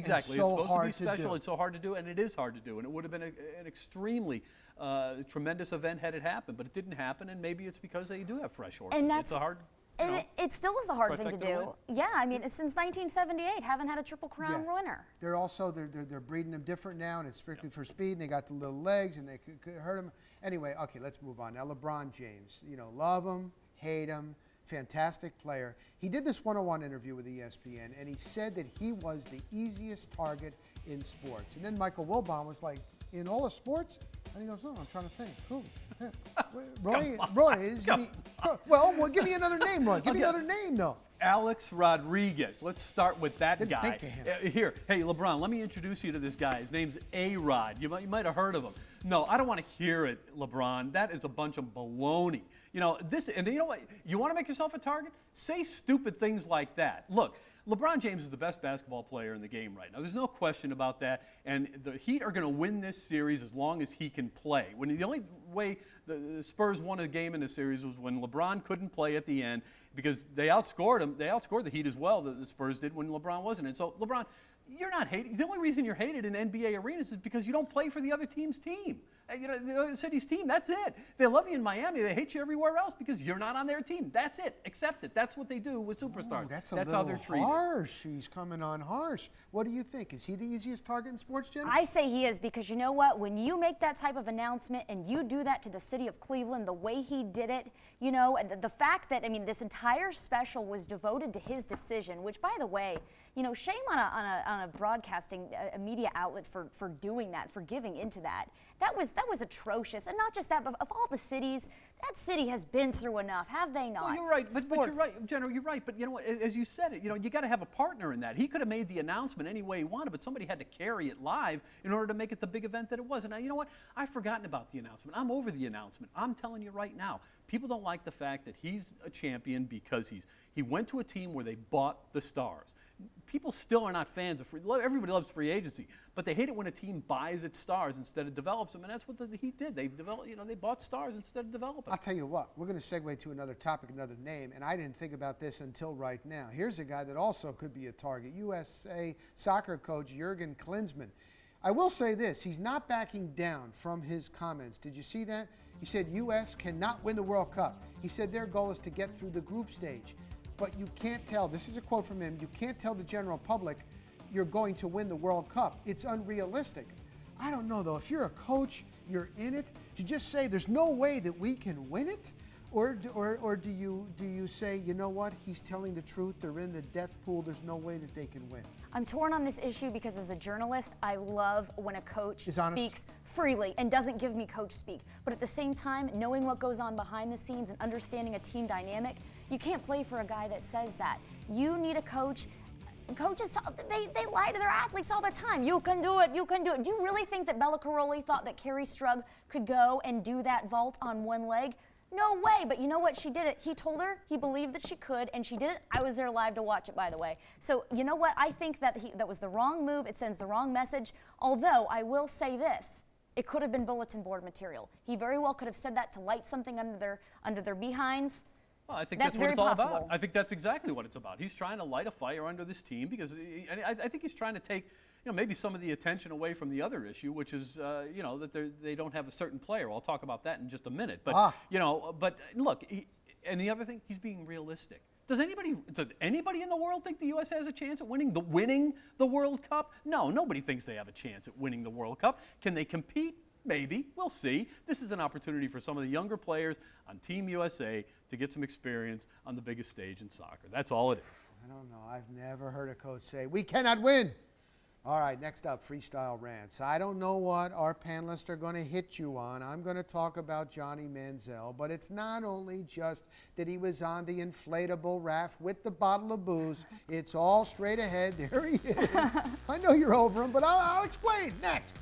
Exactly. So it's supposed hard to be special. do. It's so hard to do, and it is hard to do. And it would have been an extremely tremendous event had it happened, but it didn't happen, and maybe it's because they do have fresh horses. And that's it's a hard. And it still is a hard thing to do. Yeah, I mean, it's since 1978, haven't had a Triple Crown winner. They're also they're breeding them different now, and it's strictly for speed. And they got the little legs, and they could hurt them. Anyway, okay, let's move on now. LeBron James, love him, hate him, fantastic player. He did this one-on-one interview with ESPN, and he said that he was the easiest target in sports. And then Michael Wilbon was like, in all of sports? And he goes, oh, I'm trying to think. Who? Roy is the... Well, give me another name, Roy. Give me another name, though. Alex Rodriguez. Let's start with that Didn't guy. think of him. Here, hey, LeBron, let me introduce you to this guy. His name's A-Rod. You might have heard of him. No, I don't want to hear it, LeBron. That is a bunch of baloney. And you know what? You want to make yourself a target? Say stupid things like that. Look, LeBron James is the best basketball player in the game right now. There's no question about that. And the Heat are going to win this series as long as he can play. The only way the Spurs won a game in this series was when LeBron couldn't play at the end because they outscored him. They outscored the Heat as well, the Spurs did, when LeBron wasn't. And so, LeBron, you're not hated. The only reason you're hated in NBA arenas is because you don't play for the other team's team. The other city's team, that's it. They love you in Miami. They hate you everywhere else because you're not on their team. That's it. Accept it. That's what they do with superstars. That's how they're treated. Harsh. He's coming on harsh. What do you think? Is he the easiest target in sports, Jenny? I say he is because you know what? When you make that type of announcement and you do that to the city of Cleveland the way he did it, the fact that, this entire special was devoted to his decision, which, by the way, shame on a broadcasting a media outlet for doing that, for giving into that. That was atrocious. And not just that, but of all the cities, that city has been through enough, have they not? Well, you're right, but you're right, General, you're right. But you know what, as you said it, you got to have a partner in that. He could have made the announcement any way he wanted, but somebody had to carry it live in order to make it the big event that it was. And now, you know what? I've forgotten about the announcement. I'm over the announcement. I'm telling you right now, people don't like the fact that he's a champion because he went to a team where they bought the stars. People still are not fans of everybody loves free agency, but they hate it when a team buys its stars instead of develops them, and that's what the Heat did. They developed, they bought stars instead of developing. I'll tell you what, we're going to segue to another topic, another name, and I didn't think about this until right now. Here's a guy that also could be a target, USA soccer coach Jurgen Klinsmann. I will say this, he's not backing down from his comments. Did you see that? He said U.S. cannot win the World Cup. He said their goal is to get through the group stage. But you can't tell, this is a quote from him, you can't tell the general public you're going to win the World Cup. It's unrealistic. I don't know, though. If you're a coach, you're in it, do you just say there's no way that we can win it? Or do you say, you know what, he's telling the truth, they're in the death pool, there's no way that they can win? I'm torn on this issue because as a journalist, I love when a coach honest. speaks freely and doesn't give me coach speak. But at the same time, knowing what goes on behind the scenes and understanding a team dynamic, you can't play for a guy that says that. You need a coach. Coaches, they lie to their athletes all the time. You can do it, you can do it. Do you really think that Bella Caroli thought that Carrie Strug could go and do that vault on one leg? No way, but you know what? She did it. He told her, he believed that she could, and she did it. I was there live to watch it, by the way. So you know what? I think that that was the wrong move. It sends the wrong message. Although I will say this, it could have been bulletin board material. He very well could have said that to light something under their behinds. Well, I think that's what it's all about. I think that's exactly what it's about. He's trying to light a fire under this team because I think he's trying to take maybe some of the attention away from the other issue, which is that they don't have a certain player. I'll talk about that in just a minute. But but look, and the other thing, he's being realistic. Does anybody in the world think the U.S. has a chance at winning the World Cup? No, nobody thinks they have a chance at winning the World Cup. Can they compete? Maybe. We'll see. This is an opportunity for some of the younger players on Team USA to get some experience on the biggest stage in soccer. That's all it is. I don't know. I've never heard a coach say, we cannot win. All right, next up, freestyle rants. I don't know what our panelists are going to hit you on. I'm going to talk about Johnny Manziel, but it's not only just that he was on the inflatable raft with the bottle of booze. It's all straight ahead. There he is. I know you're over him, but I'll explain next.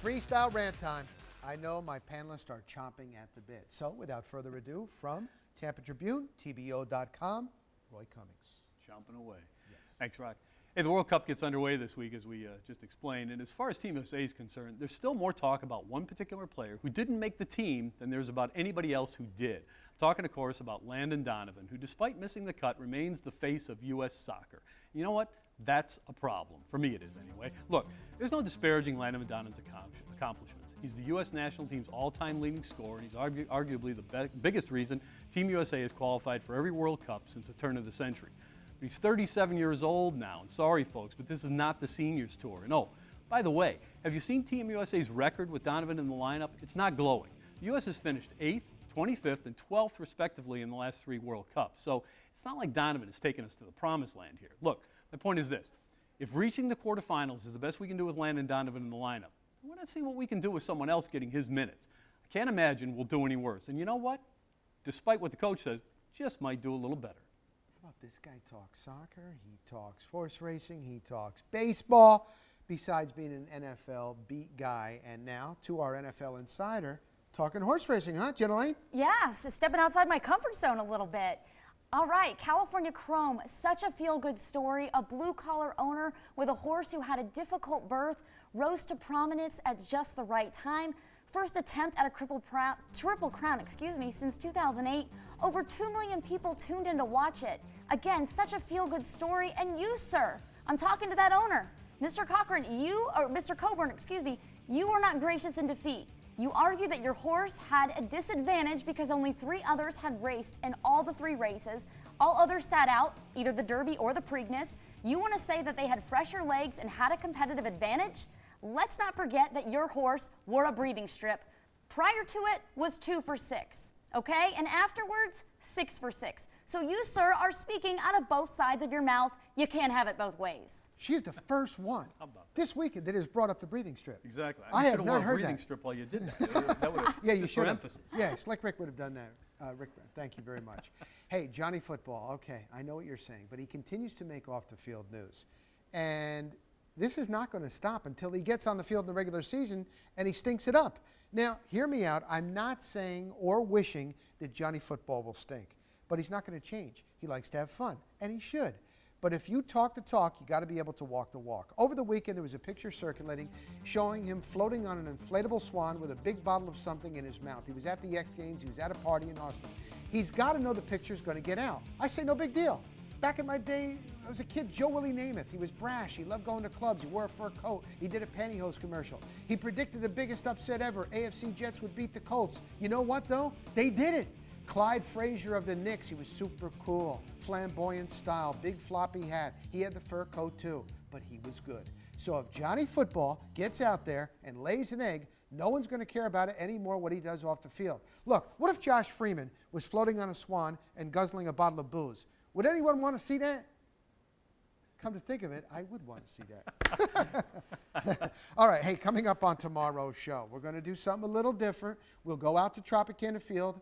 Freestyle rant time. I know my panelists are chomping at the bit. So without further ado, from Tampa Tribune, TBO.com, Roy Cummings. Chomping away. Yes. Thanks, Rock. Hey, the World Cup gets underway this week, as we just explained. And as far as Team USA is concerned, there's still more talk about one particular player who didn't make the team than there's about anybody else who did. I'm talking, of course, about Landon Donovan, who, despite missing the cut, remains the face of U.S. soccer. You know what? That's a problem. For me, it is anyway. Look, there's no disparaging Landon Donovan's accomplishments. He's the U.S. national team's all-time leading scorer, and he's arguably the biggest reason Team USA has qualified for every World Cup since the turn of the century. He's 37 years old now, and sorry, folks, but this is not the seniors tour. And oh, by the way, have you seen Team USA's record with Donovan in the lineup? It's not glowing. The U.S. has finished 8th, 25th, and 12th, respectively, in the last 3 World Cups. So it's not like Donovan has taken us to the promised land here. Look, my point is this. If reaching the quarterfinals is the best we can do with Landon Donovan in the lineup, I want to see what we can do with someone else getting his minutes. I can't imagine we'll do any worse. And you know what? Despite what the coach says, just might do a little better. How about this guy talks soccer, he talks horse racing, he talks baseball, besides being an NFL beat guy. And now to our NFL insider, talking horse racing, huh, Jenna Lane? Yes, stepping outside my comfort zone a little bit. All right, California Chrome, such a feel-good story. A blue-collar owner with a horse who had a difficult birth rose to prominence at just the right time. First attempt at a triple crown, since 2008. Over 2 million people tuned in to watch it. Again, such a feel-good story. And you, sir, I'm talking to that owner, Mr. Coburn, you were not gracious in defeat. You argue that your horse had a disadvantage because only 3 others had raced in all the 3 races. All others sat out, either the Derby or the Preakness. You want to say that they had fresher legs and had a competitive advantage? Let's not forget that your horse wore a breathing strip. Prior to it was 2 for 6, okay? And afterwards, 6 for 6. So you, sir, are speaking out of both sides of your mouth. You can't have it both ways. She's the first one this weekend that has brought up the breathing strip. Exactly. I have not heard a breathing that. strip while you did that. That would have Yeah, you should have. emphasis. Yeah, Slick Rick would have done that. Rick, thank you very much. Hey, Johnny Football, okay, I know what you're saying, but he continues to make off-the-field news. And this is not going to stop until he gets on the field in the regular season and he stinks it up. Now, hear me out. I'm not saying or wishing that Johnny Football will stink, but he's not going to change. He likes to have fun, and he should. But if you talk the talk, you got to be able to walk the walk. Over the weekend, there was a picture circulating showing him floating on an inflatable swan with a big bottle of something in his mouth. He was at the X Games. He was at a party in Austin. He's got to know the picture's going to get out. I say no big deal. Back in my day, I was a kid, Joe Willie Namath. He was brash. He loved going to clubs. He wore a fur coat. He did a pantyhose commercial. He predicted the biggest upset ever. AFC Jets would beat the Colts. You know what, though? They did it. Clyde Frazier of the Knicks, he was super cool, flamboyant style, big floppy hat. He had the fur coat too, but he was good. So if Johnny Football gets out there and lays an egg, no one's going to care about it anymore what he does off the field. Look, what if Josh Freeman was floating on a swan and guzzling a bottle of booze? Would anyone want to see that? Come to think of it, I would want to see that. All right, hey, coming up on tomorrow's show, we're going to do something a little different. We'll go out to Tropicana Field.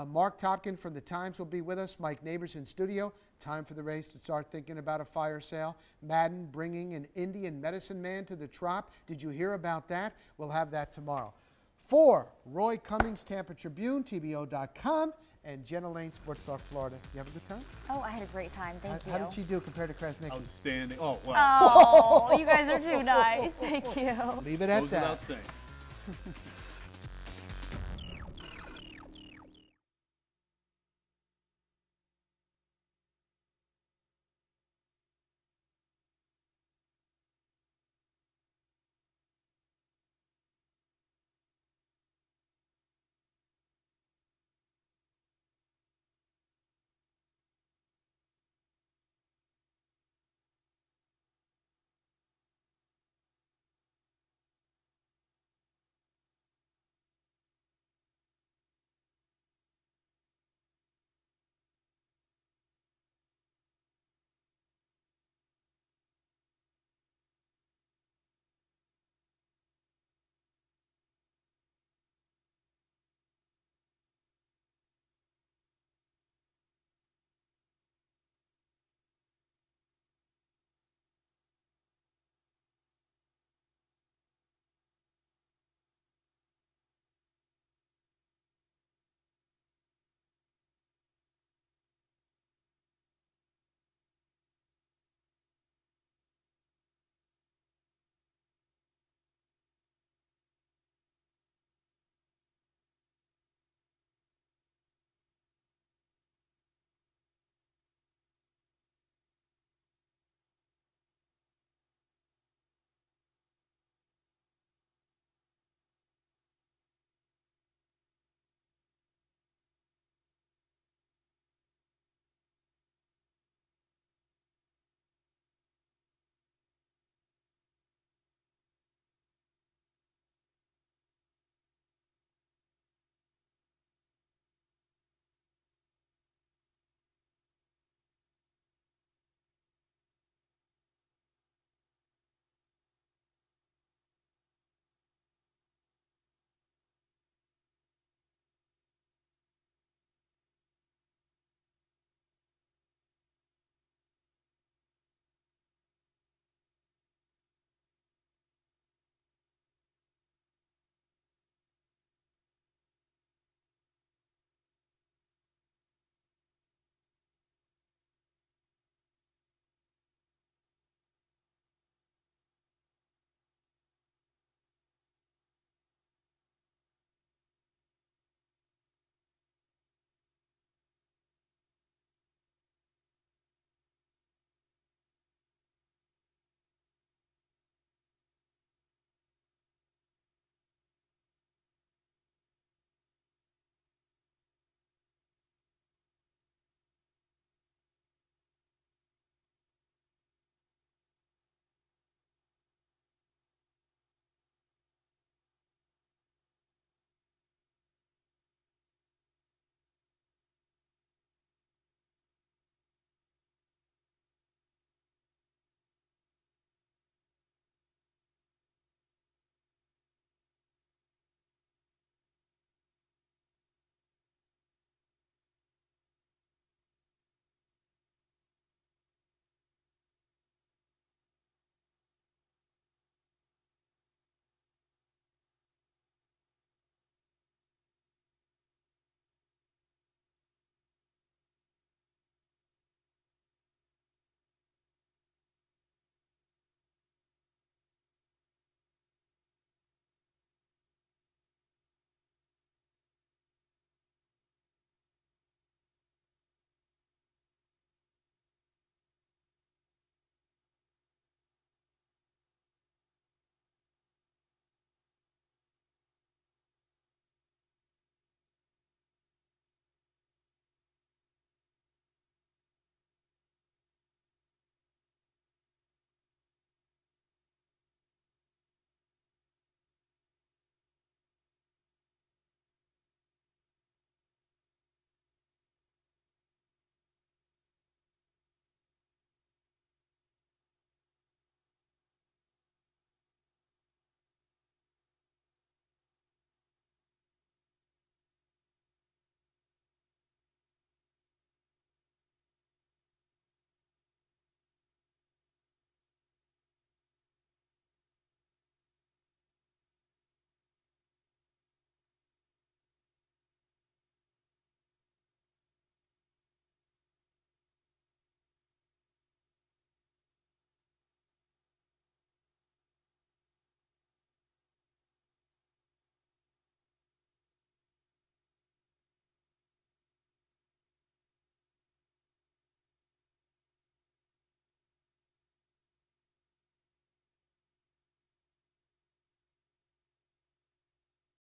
Mark Topkin from the Times will be with us. Mike Neighbors in studio. Time for the race to start thinking about a fire sale. Madden bringing an Indian medicine man to the Trop. Did you hear about that? We'll have that tomorrow. For Roy Cummings, Tampa Tribune, TBO.com, and Jenna Lane, Sports Talk Florida. You have a good time? Oh, I had a great time. Thank you. How did she do compared to Krasniqi? Outstanding. Oh, wow. Oh, you guys are too nice. Thank you. Leave it at Goes that. without saying.